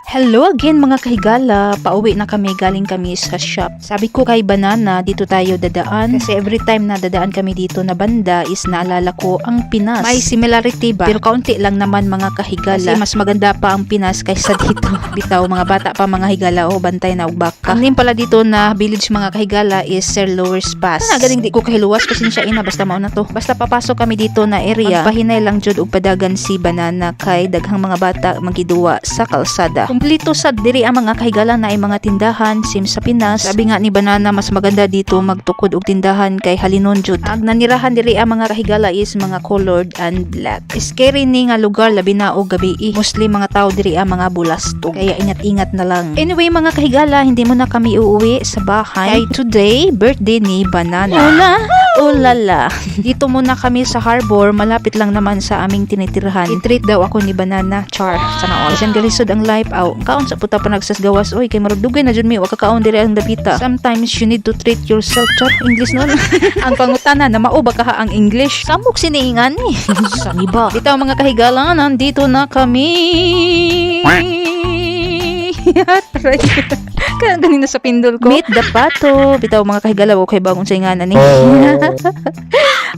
Hello again mga kahigala, pauwi na galing kami sa shop. Sabi ko kay Banana, dito tayo dadaan kasi every time na dadaan kami dito na banda is naalala ko ang Pinas. May similarity ba? Pero kaunti lang naman mga kahigala kasi mas maganda pa ang Pinas kaysa dito. Bitaw mga bata pa mga higala o bantay na ugbaka. Ang name pala dito na village mga kahigala is Sir Lowers Pass. Galing di ko kahiluwas pasensya ina basta mao na to. Basta papasok kami dito na area. Magpahinay lang jud og padagan si Banana kay daghang mga bata magiduwa sa kalsada. Kumplito sa diri ang mga kahigala na ay mga tindahan sim sa Pinas. Sabi nga ni Banana mas maganda dito magtukod og tindahan kay halinon jud. Ang nanirahan diri ang mga kahigala is mga colored and black. Scary ni nga lugar labi na og gabi. Mostly mga tao diri ang mga bulastog. Kaya ingat-ingat na lang. Anyway mga kahigala, hindi mo na kami uuwi sa bahay. Kay today birthday ni Banana. Ulala. Dito muna kami sa harbor, malapit lang naman sa aming tinitirahan. I-treat daw ako ni Banana. Char, sana all. Diyan galisod ang life out. Kaon sa puta pa nagsasgawas. Oy, kay marugdugay na dyan mi. Wag kakaon diri ang dapita. Sometimes you need to treat yourself. Char, English nun. Ang pangutana na mauba ka ang English. Samok siniingan ni. Sangiba. Dito mga kahigala, nandito na kami. Kaya ganina sa pindol ko. Meet the pato. Bitaw mga kahigala ko kay bagong sainganan ni.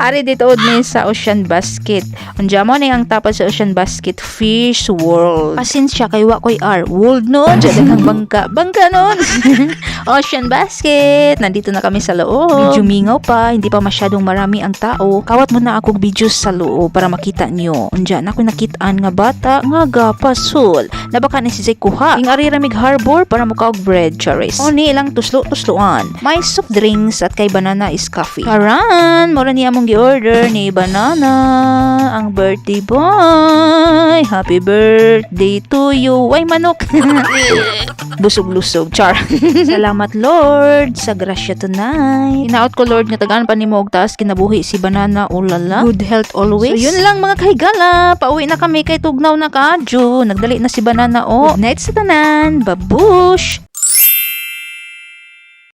Ari dito od mi sa Ocean Basket. Unja mo ni ang tapad sa Ocean Basket Fish World. Pasensya kay wa koy R. World non. Diyan ang bangka. Bangka non. Ocean Basket. Nandito na kami sa loob. Medyo mingaw pa. Hindi pa masyadong marami ang tao. Kawat mo na akong videos sa loob para makita nyo. Unja na ako nakitaan nga bata nga gapasol. Nabaka ni si Kuha. Ing ari ramig harbor para mukaog bread charis. O ni ilang tuslo-tusloan. May soft drinks at kay Banana is coffee. Karan, mura niya mong gi-order ni Banana. Ang birthday boy. Happy birthday to you. Way manok. Busog-lusog. Char. Salamat Lord sa grasya tonight. Inaot ko Lord nga tagaan pa ni mo og taas kinabuhi si Banana. Ulala. Good health always. So yun lang mga kahigala. Pauwi na kami kay tugnaw na kadyo. Nagdali na si Banana. Good night sa tanan. Babush.